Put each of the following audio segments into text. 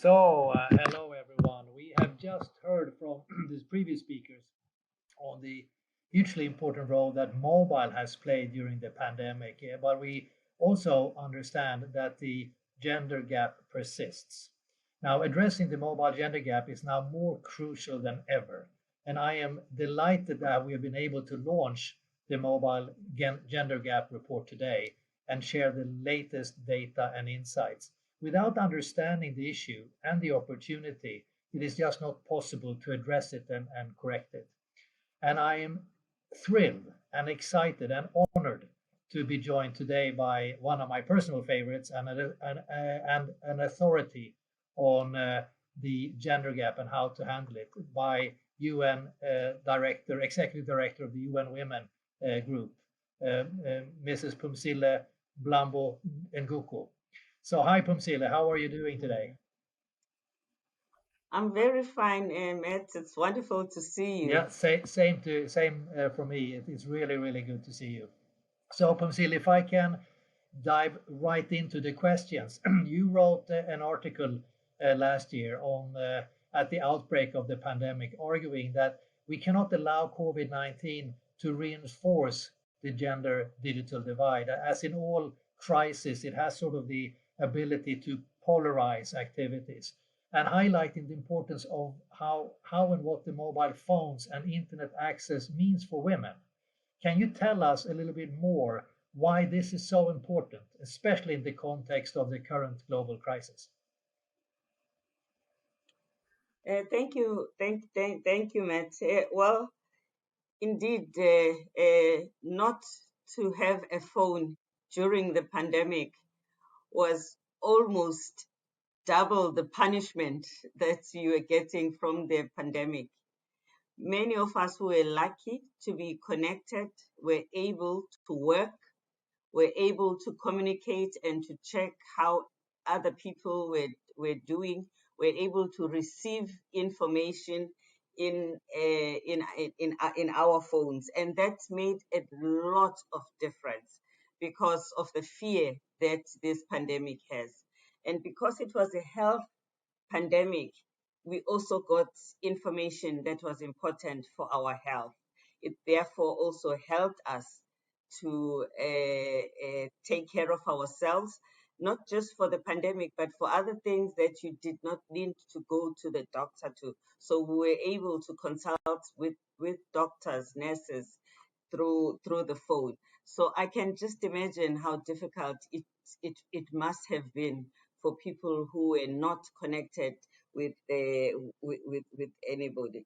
Hello everyone. We have just heard from these previous speakers on the hugely important role that mobile has played during the pandemic, but we also understand that the gender gap persists. Now, addressing the mobile gender gap is now more crucial than ever, and I am delighted that we have been able to launch the mobile gender gap report today and share the latest data and insights. Without understanding the issue and the opportunity, it is just not possible to address it and correct it. And I am thrilled and excited and honored to be joined today by one of my personal favorites and an authority on the gender gap and how to handle it by UN Executive Director of the UN Women Group, Mrs. Phumzile Mlambo-Ngcuka. So, hi Phumzile, how are you doing today? I'm very fine, Matt. It's wonderful to see you. Yeah, same for me. It is really, really good to see you. So, Pamsil, if I can dive right into the questions. You wrote an article last year on at the outbreak of the pandemic, arguing that we cannot allow COVID-19 to reinforce the gender digital divide. As in all crises, it has sort of the ability to polarize activities and highlighting the importance of how and what the mobile phones and internet access means for women. Can you tell us a little bit more why this is so important, especially in the context of the current global crisis? Thank you, Matt. Well, indeed, not to have a phone during the pandemic was almost double the punishment that you were getting from the pandemic. Many of us who were lucky to be connected were able to work, were able to communicate and to check how other people were doing, were able to receive information in our phones, and that made a lot of difference because of the fear that this pandemic has, and because it was a health pandemic, we also got information that was important for our health. It therefore also helped us to take care of ourselves, not just for the pandemic, but for other things that you did not need to go to the doctor to. So we were able to consult with doctors, nurses through the phone. So I can just imagine how difficult it must have been for people who were not connected with anybody.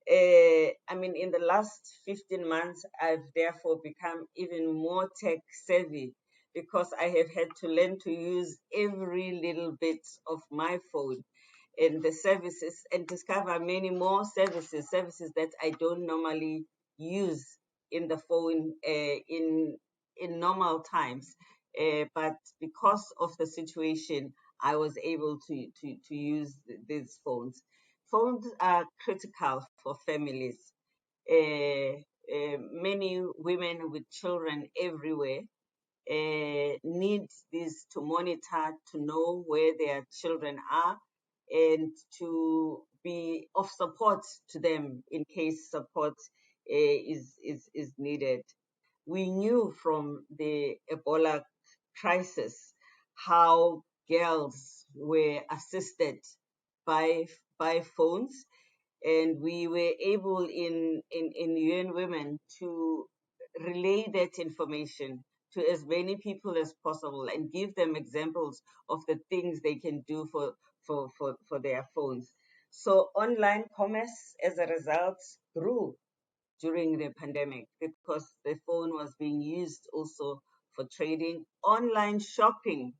I mean, in the last 15 months, I've therefore become even more tech savvy because I have had to learn to use every little bit of my phone and the services and discover many more services that I don't normally use in the phone in normal times. But because of the situation, I was able to use these phones. Phones are critical for families. Many women with children everywhere need this to monitor, to know where their children are, and to be of support to them in case support is needed. We knew from the Ebola crisis how girls were assisted by phones, and we were able in UN Women to relay that information to as many people as possible and give them examples of the things they can do for their phones. So online commerce as a result grew during the pandemic because the phone was being used also for trading. Online shopping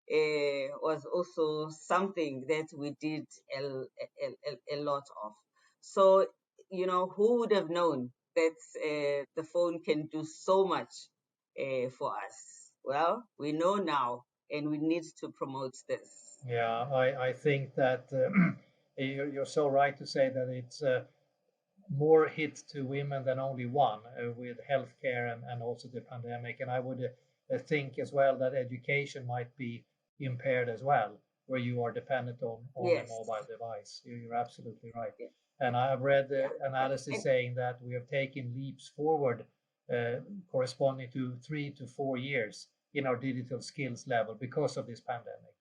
was also something that we did a lot of. So, who would have known that the phone can do so much for us? Well, we know now, and we need to promote this. Yeah, I think that you're so right to say that it's more hit to women than only one with healthcare and also the pandemic. And I would think as well that education might be impaired as well. where you are dependent on a Yes. mobile device. You're absolutely right. Yeah. And I have read the Yeah. analysis And saying that we have taken leaps forward corresponding to 3 to 4 years in our digital skills level because of this pandemic.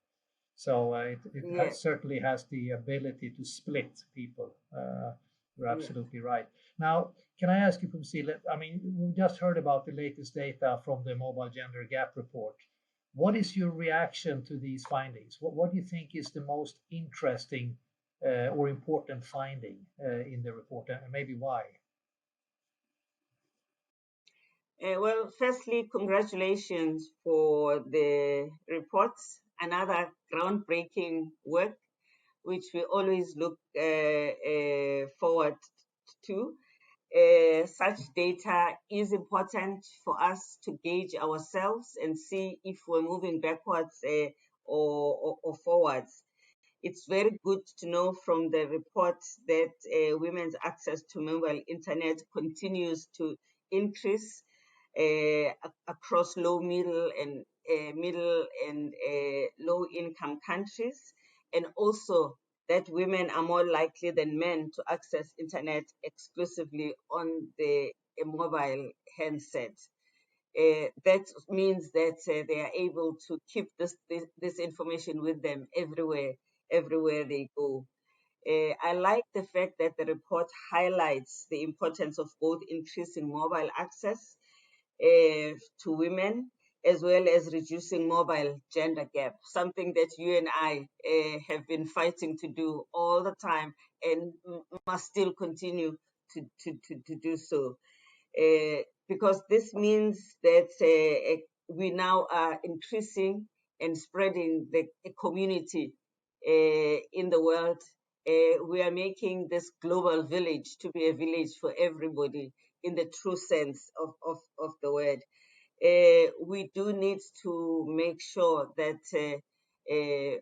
So yes. certainly has the ability to split people. You're Yeah. absolutely right. Now, can I ask you, Phumzile, I mean, we just heard about the latest data from the Mobile Gender Gap Report. What is your reaction to these findings? What do you think is the most interesting or important finding in the report, and maybe why? Well, firstly, congratulations for the reports. Another groundbreaking work, which we always look forward to. Such data is important for us to gauge ourselves and see if we're moving backwards or forwards. It's very good to know from the report that women's access to mobile internet continues to increase across middle and low income countries, and also that women are more likely than men to access internet exclusively on a mobile handset. That means that they are able to keep this information with them everywhere they go. I like the fact that the report highlights the importance of both increasing mobile access to women as well as reducing mobile gender gap, something that you and I have been fighting to do all the time and must still continue to do so. Because this means that we now are increasing and spreading the community in the world. We are making this global village to be a village for everybody in the true sense of the word. We do need to make sure that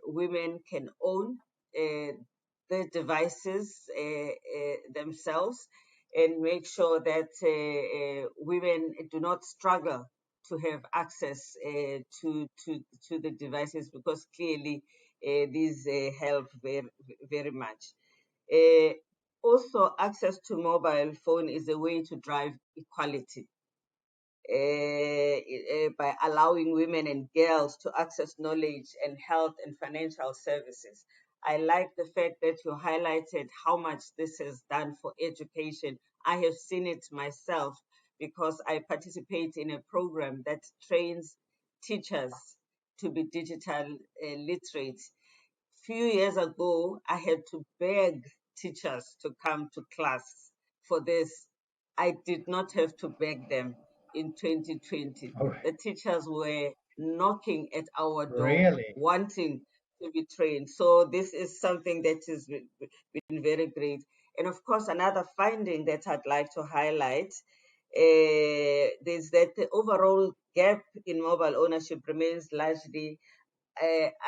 women can own the devices themselves, and make sure that women do not struggle to have access to the devices, because clearly these help very much. Uh, Also, access to mobile phone is a way to drive equality by allowing women and girls to access knowledge and health and financial services. I like the fact that you highlighted how much this has done for education. I have seen it myself because I participate in a program that trains teachers to be digital literate. Few years ago, I had to beg teachers to come to class for this. I did not have to beg them in 2020. Oh, The teachers were knocking at our door, really? wanting to be trained. So this is something that has been very great. And of course, another finding that I'd like to highlight is that the overall gap in mobile ownership remains largely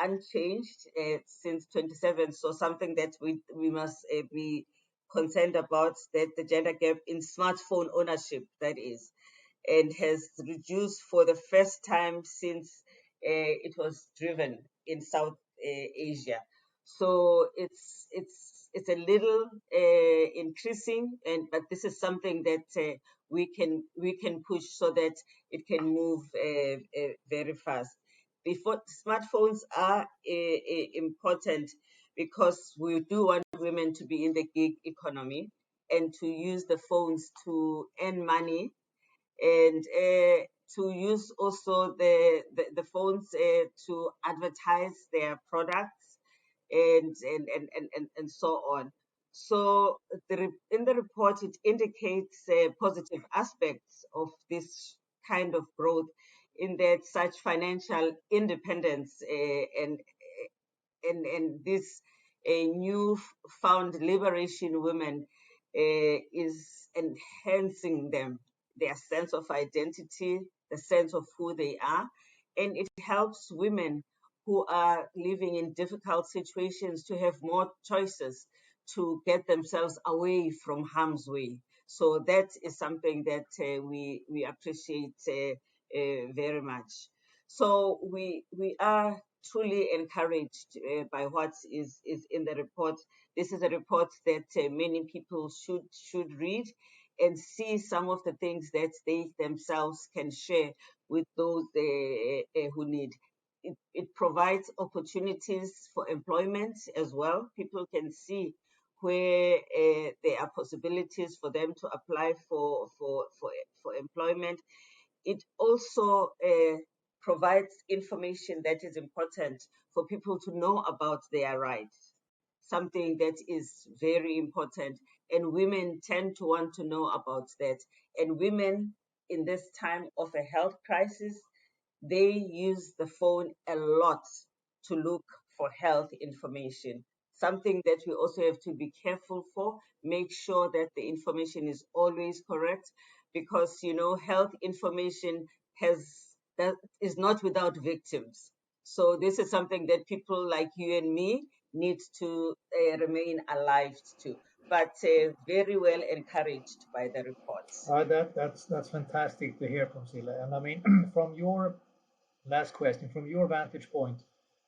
unchanged since 27. So something that we must be concerned about, that the gender gap in smartphone ownership, that is, and has reduced for the first time since it was driven in South Asia. So it's a little increasing, and but this is something that we can push so that it can move very fast. Before, smartphones are important because we do want women to be in the gig economy and to use the phones to earn money, and to use also the phones to advertise their products and so on. So in the report, it indicates positive aspects of this kind of growth, in that such financial independence and this new found liberation women is enhancing their sense of identity, the sense of who they are, and it helps women who are living in difficult situations to have more choices to get themselves away from harm's way. So that is something that we appreciate very much. So we are truly encouraged by what is in the report. This is a report that many people should read and see some of the things that they themselves can share with those who need. It provides opportunities for employment as well. People can see where there are possibilities for them to apply for employment. It also provides information that is important for people to know about their rights, something that is very important. And women tend to want to know about that. And women in this time of a health crisis, they use the phone a lot to look for health information. Something that we also have to be careful for, make sure that the information is always correct, because health information that is not without victims. So this is something that people like you and me need to remain alive to, but very well encouraged by the reports. That's fantastic to hear from Sila. And I mean, from your last question, from your vantage point,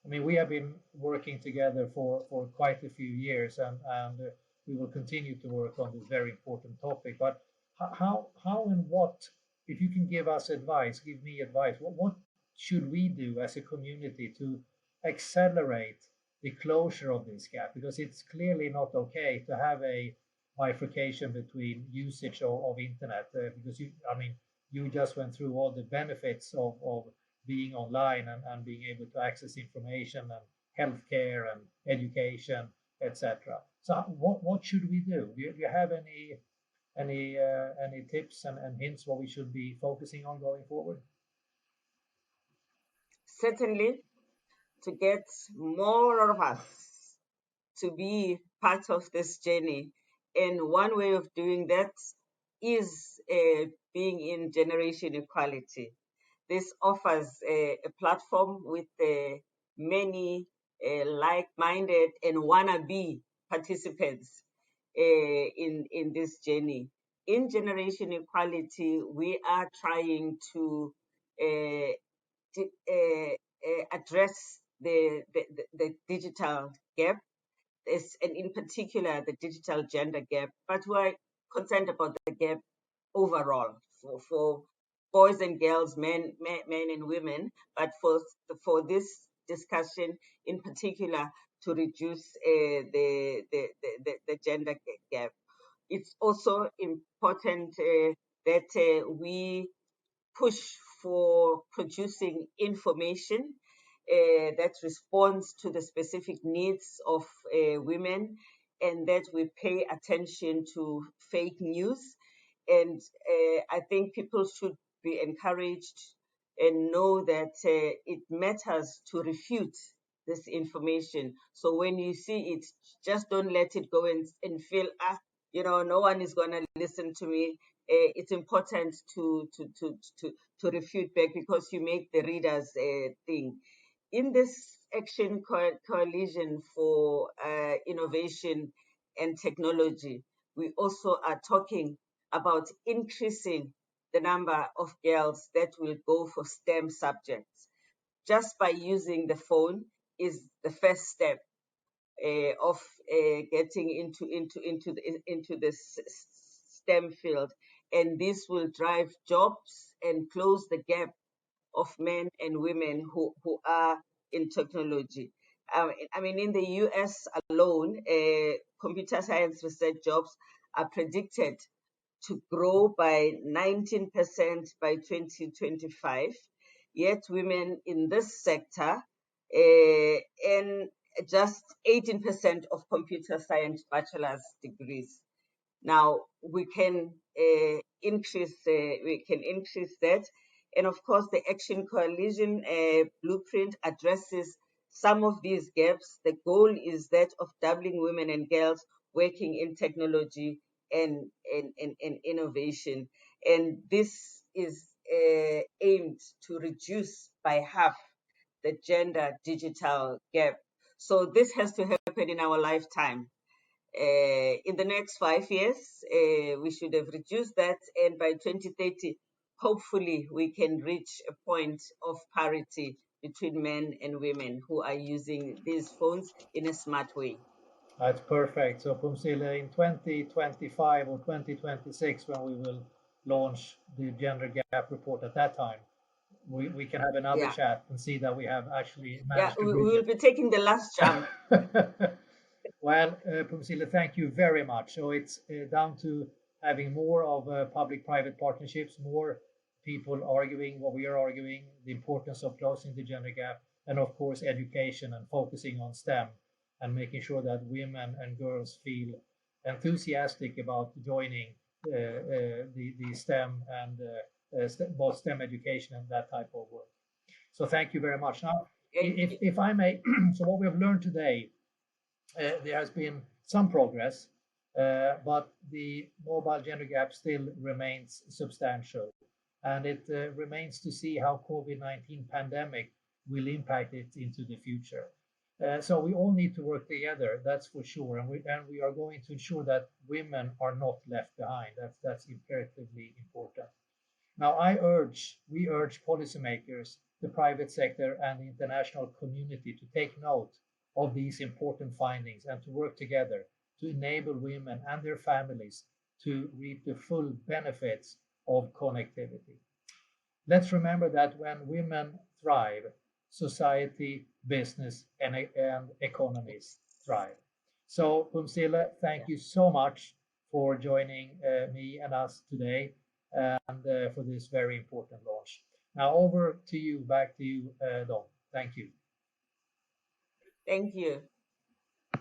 I mean, we have been working together for quite a few years, and we will continue to work on this very important topic. But how and what, if you can give us advice, give me advice, what should we do as a community to accelerate the closure of this gap? Because it's clearly not okay to have a bifurcation between usage of internet, because I mean, you just went through all the benefits of being online and being able to access information and healthcare and education, etc. So what should we do? Do you have any tips and hints what we should be focusing on going forward? Certainly, to get more of us to be part of this journey. And one way of doing that is being in generation equality. This offers a platform with many like-minded and wannabe participants in this journey. In generation equality, we are trying to uh, address the digital gap, and in particular the digital gender gap, but we're concerned about the gap overall for boys and girls, men and women, but for this discussion in particular to reduce the gender gap. It's also important that we push for producing information that responds to the specific needs of women, and that we pay attention to fake news. And I think people should be encouraged and know that it matters to refute this information. So when you see it, just don't let it go and feel, no one is going to listen to me. It's important to refute back, because you make the readers think. In this Action Coalition for Innovation and Technology, we also are talking about increasing the number of girls that will go for STEM subjects. Just by using the phone is the first step of getting into this STEM field, and this will drive jobs and close the gap of men and women who are in technology. I mean, in the US alone, computer science research jobs are predicted to grow by 19% by 2025. Yet women in this sector earn just 18% of computer science bachelor's degrees. Now we can increase that, and of course the Action Coalition blueprint addresses some of these gaps. The goal is that of doubling women and girls working in technology and innovation, and this is aimed to reduce by half the gender digital gap. So this has to happen in our lifetime. In the next 5 years, we should have reduced that, and by 2030, hopefully, we can reach a point of parity between men and women who are using these phones in a smart way. That's perfect. So, Phumzile, in 2025 or 2026, when we will launch the gender gap report at that time, we can have another Yeah, chat and see that we have actually yeah, managed to we bridge will be taking the last jump. it. Well, Phumzile, thank you very much. So it's down to having more of public-private partnerships, more people arguing what we are arguing, the importance of closing the gender gap, and of course, education and focusing on STEM and making sure that women and girls feel enthusiastic about joining the STEM and both STEM education and that type of work. So thank you very much. Now, Thank you. if I may, so what we have learned today, there has been some progress, but the mobile gender gap still remains substantial, and it remains to see how COVID-19 pandemic will impact it into the future. So we all need to work together, that's for sure, and we are going to ensure that women are not left behind. That's imperatively important. Now, we urge policymakers, the private sector, and the international community to take note of these important findings and to work together to enable women and their families to reap the full benefits of connectivity. Let's remember that when women thrive, society, business, and economies thrive. So, Phumzile, thank you so much for joining me and us today and for this very important launch. Now, over to you, back to you, Dom. Thank you. Thank you.